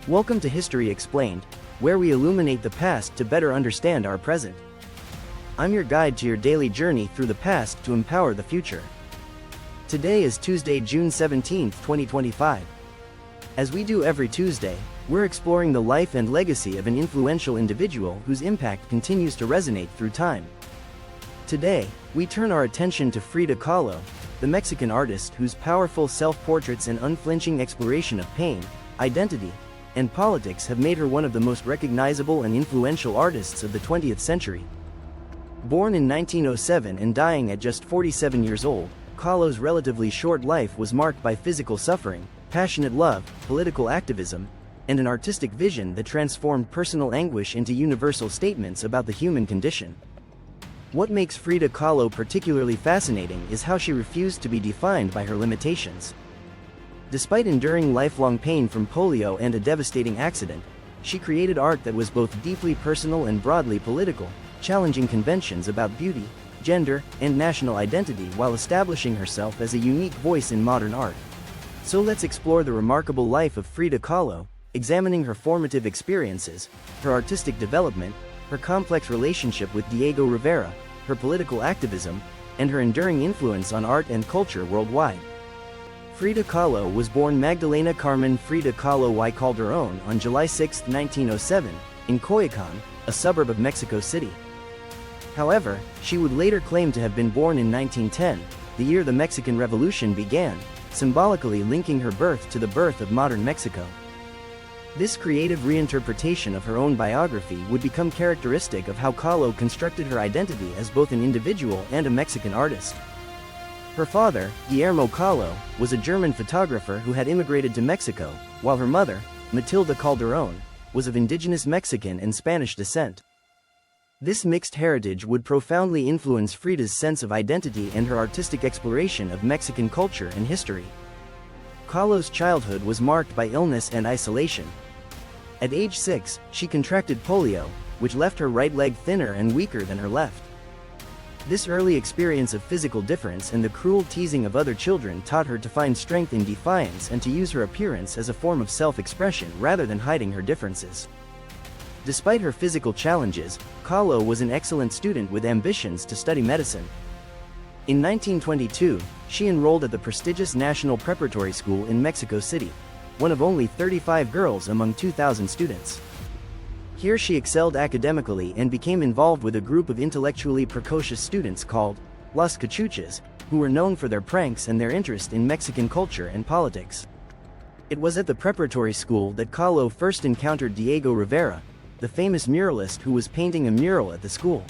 Welcome to History Explained, where we illuminate the past to better understand our present. I'm your guide to your daily journey through the past to empower the future. Today is Tuesday, June 17, 2025. As we do every Tuesday, we're exploring the life and legacy of an influential individual whose impact continues to resonate through time. Today, we turn our attention to Frida Kahlo, the Mexican artist whose powerful self-portraits and unflinching exploration of pain, identity, and politics have made her one of the most recognizable and influential artists of the 20th century. Born in 1907 and dying at just 47 years old, Kahlo's relatively short life was marked by physical suffering, passionate love, political activism, and an artistic vision that transformed personal anguish into universal statements about the human condition. What makes Frida Kahlo particularly fascinating is how she refused to be defined by her limitations. Despite enduring lifelong pain from polio and a devastating accident, she created art that was both deeply personal and broadly political, challenging conventions about beauty, gender, and national identity while establishing herself as a unique voice in modern art. So let's explore the remarkable life of Frida Kahlo, examining her formative experiences, her artistic development, her complex relationship with Diego Rivera, her political activism, and her enduring influence on art and culture worldwide. Frida Kahlo was born Magdalena Carmen Frida Kahlo y Calderón on July 6, 1907, in Coyoacán, a suburb of Mexico City. However, she would later claim to have been born in 1910, the year the Mexican Revolution began, symbolically linking her birth to the birth of modern Mexico. This creative reinterpretation of her own biography would become characteristic of how Kahlo constructed her identity as both an individual and a Mexican artist. Her father, Guillermo Kahlo, was a German photographer who had immigrated to Mexico, while her mother, Matilda Calderón, was of Indigenous Mexican and Spanish descent. This mixed heritage would profoundly influence Frida's sense of identity and her artistic exploration of Mexican culture and history. Kahlo's childhood was marked by illness and isolation. At age 6, she contracted polio, which left her right leg thinner and weaker than her left. This early experience of physical difference and the cruel teasing of other children taught her to find strength in defiance and to use her appearance as a form of self-expression rather than hiding her differences. Despite her physical challenges, Kahlo was an excellent student with ambitions to study medicine. In 1922, she enrolled at the prestigious National Preparatory School in Mexico City, one of only 35 girls among 2,000 students. Here she excelled academically and became involved with a group of intellectually precocious students called Las Cachuchas, who were known for their pranks and their interest in Mexican culture and politics. It was at the preparatory school that Kahlo first encountered Diego Rivera, the famous muralist who was painting a mural at the school.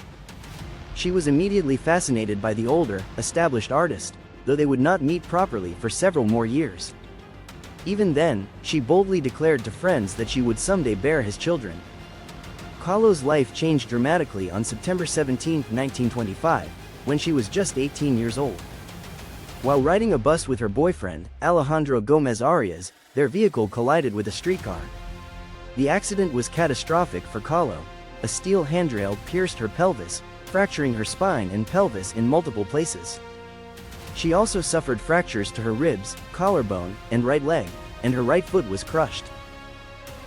She was immediately fascinated by the older, established artist, though they would not meet properly for several more years. Even then, she boldly declared to friends that she would someday bear his children. Kahlo's life changed dramatically on September 17, 1925, when she was just 18 years old. While riding a bus with her boyfriend, Alejandro Gomez Arias, their vehicle collided with a streetcar. The accident was catastrophic for Kahlo. A steel handrail pierced her pelvis, fracturing her spine and pelvis in multiple places. She also suffered fractures to her ribs, collarbone, and right leg, and her right foot was crushed.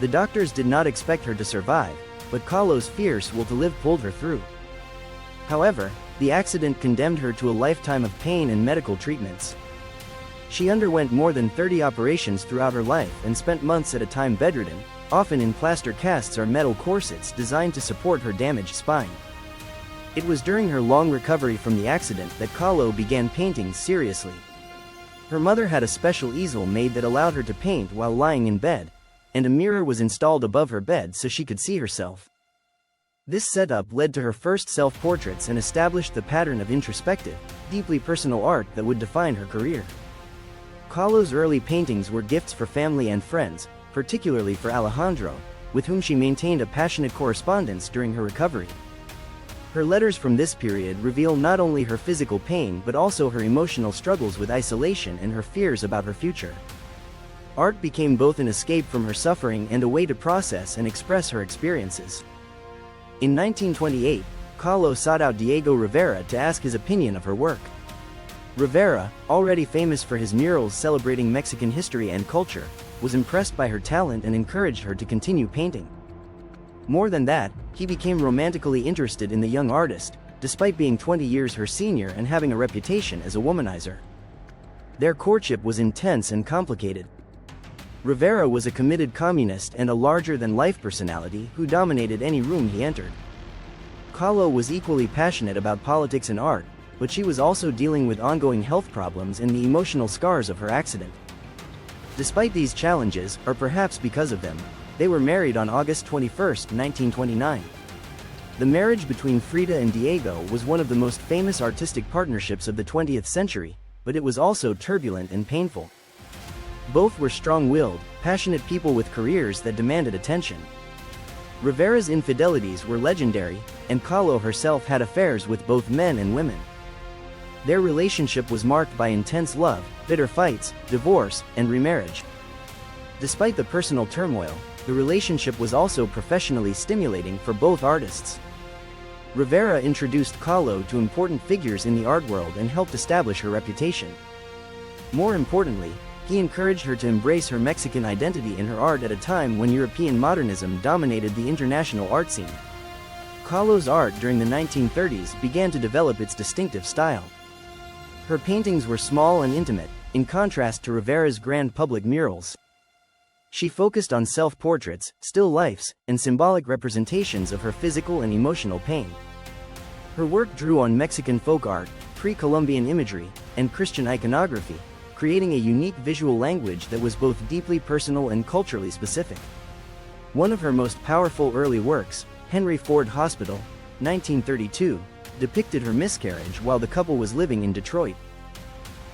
The doctors did not expect her to survive, but Kahlo's fierce will to live pulled her through. However, the accident condemned her to a lifetime of pain and medical treatments. She underwent more than 30 operations throughout her life and spent months at a time bedridden, often in plaster casts or metal corsets designed to support her damaged spine. It was during her long recovery from the accident that Kahlo began painting seriously. Her mother had a special easel made that allowed her to paint while lying in bed, and a mirror was installed above her bed so she could see herself. This setup led to her first self-portraits and established the pattern of introspective, deeply personal art that would define her career. Kahlo's early paintings were gifts for family and friends, particularly for Alejandro, with whom she maintained a passionate correspondence during her recovery. Her letters from this period reveal not only her physical pain but also her emotional struggles with isolation and her fears about her future. Art became both an escape from her suffering and a way to process and express her experiences. In 1928, Kahlo sought out Diego Rivera to ask his opinion of her work. Rivera, already famous for his murals celebrating Mexican history and culture, was impressed by her talent and encouraged her to continue painting. More than that, he became romantically interested in the young artist, despite being 20 years her senior and having a reputation as a womanizer. Their courtship was intense and complicated. Rivera was a committed communist and a larger-than-life personality who dominated any room he entered. Kahlo was equally passionate about politics and art, but she was also dealing with ongoing health problems and the emotional scars of her accident. Despite these challenges, or perhaps because of them, they were married on August 21, 1929. The marriage between Frida and Diego was one of the most famous artistic partnerships of the 20th century, but it was also turbulent and painful. Both were strong-willed, passionate people with careers that demanded attention. Rivera's infidelities were legendary, and Kahlo herself had affairs with both men and women. Their relationship was marked by intense love, bitter fights, divorce, and remarriage. Despite the personal turmoil, the relationship was also professionally stimulating for both artists. Rivera introduced Kahlo to important figures in the art world and helped establish her reputation. More importantly, he encouraged her to embrace her Mexican identity in her art at a time when European modernism dominated the international art scene. Kahlo's art during the 1930s began to develop its distinctive style. Her paintings were small and intimate, in contrast to Rivera's grand public murals. She focused on self-portraits, still lifes, and symbolic representations of her physical and emotional pain. Her work drew on Mexican folk art, pre-Columbian imagery, and Christian iconography, creating a unique visual language that was both deeply personal and culturally specific. One of her most powerful early works, Henry Ford Hospital, 1932, depicted her miscarriage while the couple was living in Detroit.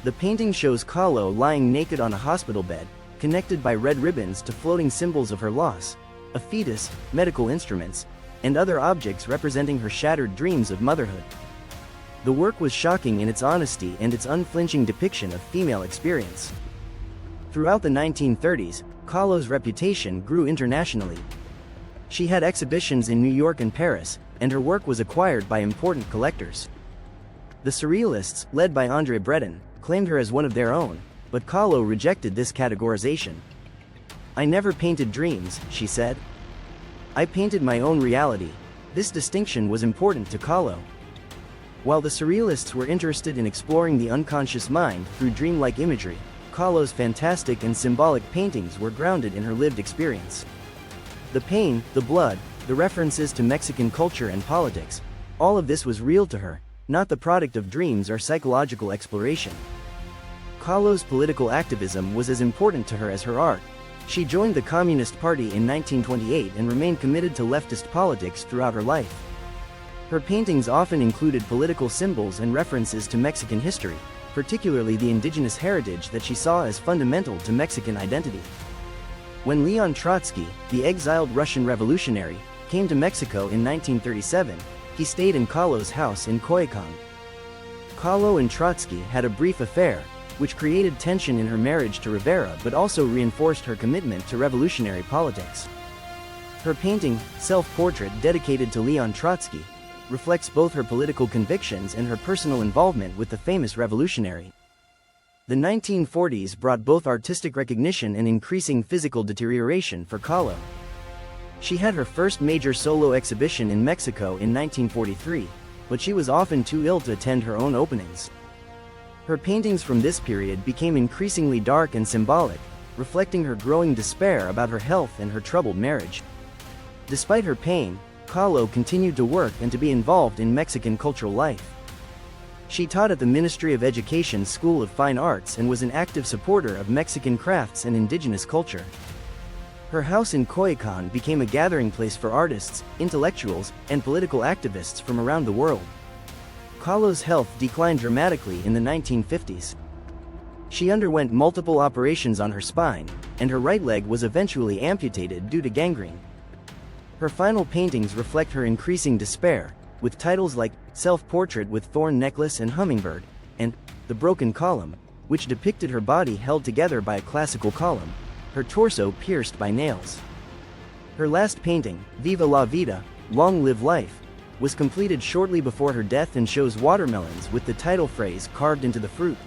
The painting shows Kahlo lying naked on a hospital bed, connected by red ribbons to floating symbols of her loss, a fetus, medical instruments, and other objects representing her shattered dreams of motherhood. The work was shocking in its honesty and its unflinching depiction of female experience. Throughout the 1930s, Kahlo's reputation grew internationally. She had exhibitions in New York and Paris, and her work was acquired by important collectors. The Surrealists, led by André Breton, claimed her as one of their own, but Kahlo rejected this categorization. "I never painted dreams," she said. "I painted my own reality." This distinction was important to Kahlo. While the Surrealists were interested in exploring the unconscious mind through dreamlike imagery, Kahlo's fantastic and symbolic paintings were grounded in her lived experience. The pain, the blood, the references to Mexican culture and politics, all of this was real to her, not the product of dreams or psychological exploration. Kahlo's political activism was as important to her as her art. She joined the Communist Party in 1928 and remained committed to leftist politics throughout her life. Her paintings often included political symbols and references to Mexican history, particularly the indigenous heritage that she saw as fundamental to Mexican identity. When Leon Trotsky, the exiled Russian revolutionary, came to Mexico in 1937, he stayed in Kahlo's house in Coyoacán. Kahlo and Trotsky had a brief affair, which created tension in her marriage to Rivera but also reinforced her commitment to revolutionary politics. Her painting, Self-Portrait dedicated to Leon Trotsky, reflects both her political convictions and her personal involvement with the famous revolutionary. The 1940s brought both artistic recognition and increasing physical deterioration for Kahlo. She had her first major solo exhibition in Mexico in 1943, but she was often too ill to attend her own openings. Her paintings from this period became increasingly dark and symbolic, reflecting her growing despair about her health and her troubled marriage. Despite her pain, Kahlo continued to work and to be involved in Mexican cultural life. She taught at the Ministry of Education's School of Fine Arts and was an active supporter of Mexican crafts and indigenous culture. Her house in Coyoacán became a gathering place for artists, intellectuals, and political activists from around the world. Kahlo's health declined dramatically in the 1950s. She underwent multiple operations on her spine, and her right leg was eventually amputated due to gangrene. Her final paintings reflect her increasing despair, with titles like Self-Portrait with Thorn Necklace and Hummingbird, and The Broken Column, which depicted her body held together by a classical column, her torso pierced by nails. Her last painting, Viva la Vida, Long Live Life, was completed shortly before her death and shows watermelons with the title phrase carved into the fruit.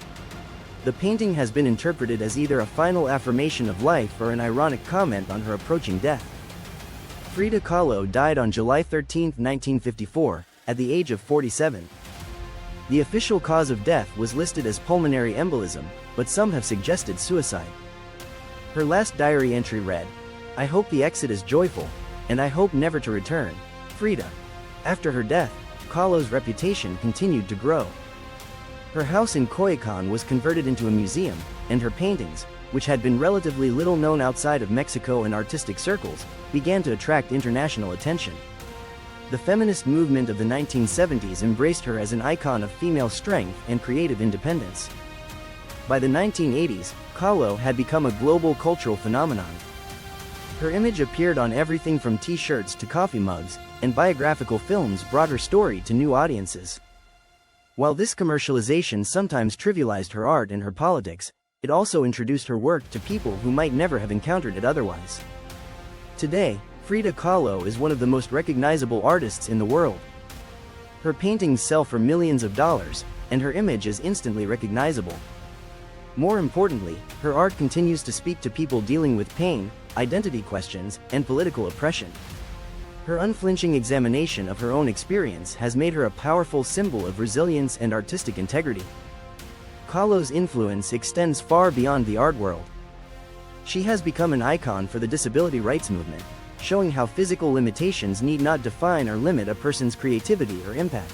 The painting has been interpreted as either a final affirmation of life or an ironic comment on her approaching death. Frida Kahlo died on July 13, 1954, at the age of 47. The official cause of death was listed as pulmonary embolism, but some have suggested suicide. Her last diary entry read, "I hope the exit is joyful, and I hope never to return, Frida." After her death, Kahlo's reputation continued to grow. Her house in Coyoacán was converted into a museum, and her paintings, which had been relatively little known outside of Mexico and artistic circles, began to attract international attention. The feminist movement of the 1970s embraced her as an icon of female strength and creative independence. By the 1980s, Kahlo had become a global cultural phenomenon. Her image appeared on everything from t-shirts to coffee mugs, and biographical films brought her story to new audiences. While this commercialization sometimes trivialized her art and her politics, it also introduced her work to people who might never have encountered it otherwise. Today, Frida Kahlo is one of the most recognizable artists in the world. Her paintings sell for millions of dollars, and her image is instantly recognizable. More importantly, her art continues to speak to people dealing with pain, identity questions, and political oppression. Her unflinching examination of her own experience has made her a powerful symbol of resilience and artistic integrity. Kahlo's influence extends far beyond the art world. She has become an icon for the disability rights movement, showing how physical limitations need not define or limit a person's creativity or impact.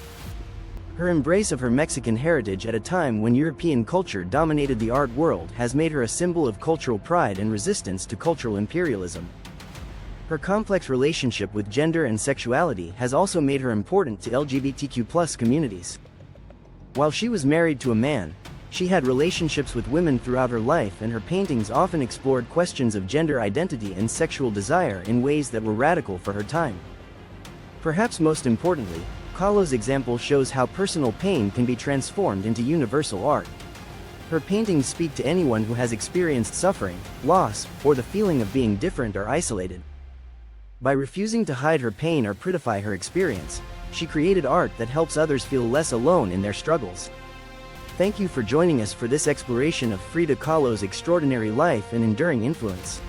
Her embrace of her Mexican heritage at a time when European culture dominated the art world has made her a symbol of cultural pride and resistance to cultural imperialism. Her complex relationship with gender and sexuality has also made her important to LGBTQ+ communities. While she was married to a man, she had relationships with women throughout her life, and her paintings often explored questions of gender identity and sexual desire in ways that were radical for her time. Perhaps most importantly, Kahlo's example shows how personal pain can be transformed into universal art. Her paintings speak to anyone who has experienced suffering, loss, or the feeling of being different or isolated. By refusing to hide her pain or prettify her experience, she created art that helps others feel less alone in their struggles. Thank you for joining us for this exploration of Frida Kahlo's extraordinary life and enduring influence.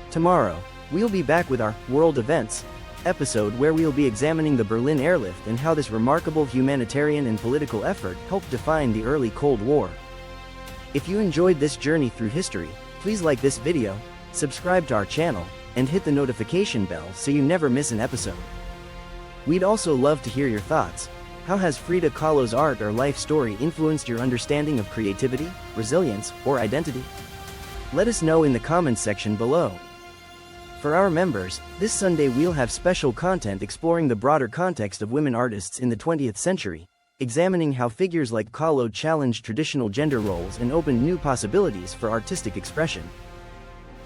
Tomorrow, we'll be back with our World Events episode, where we'll be examining the Berlin airlift and how this remarkable humanitarian and political effort helped define the early Cold War. If you enjoyed this journey through history, please like this video, subscribe to our channel, and hit the notification bell so you never miss an episode. We'd also love to hear your thoughts. How has Frida Kahlo's art or life story influenced your understanding of creativity, resilience, or identity? Let us know in the comments section below. For our members, this Sunday we'll have special content exploring the broader context of women artists in the 20th century, examining how figures like Kahlo challenged traditional gender roles and opened new possibilities for artistic expression.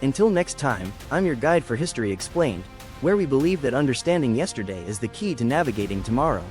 Until next time, I'm your guide for History Explained, where we believe that understanding yesterday is the key to navigating tomorrow.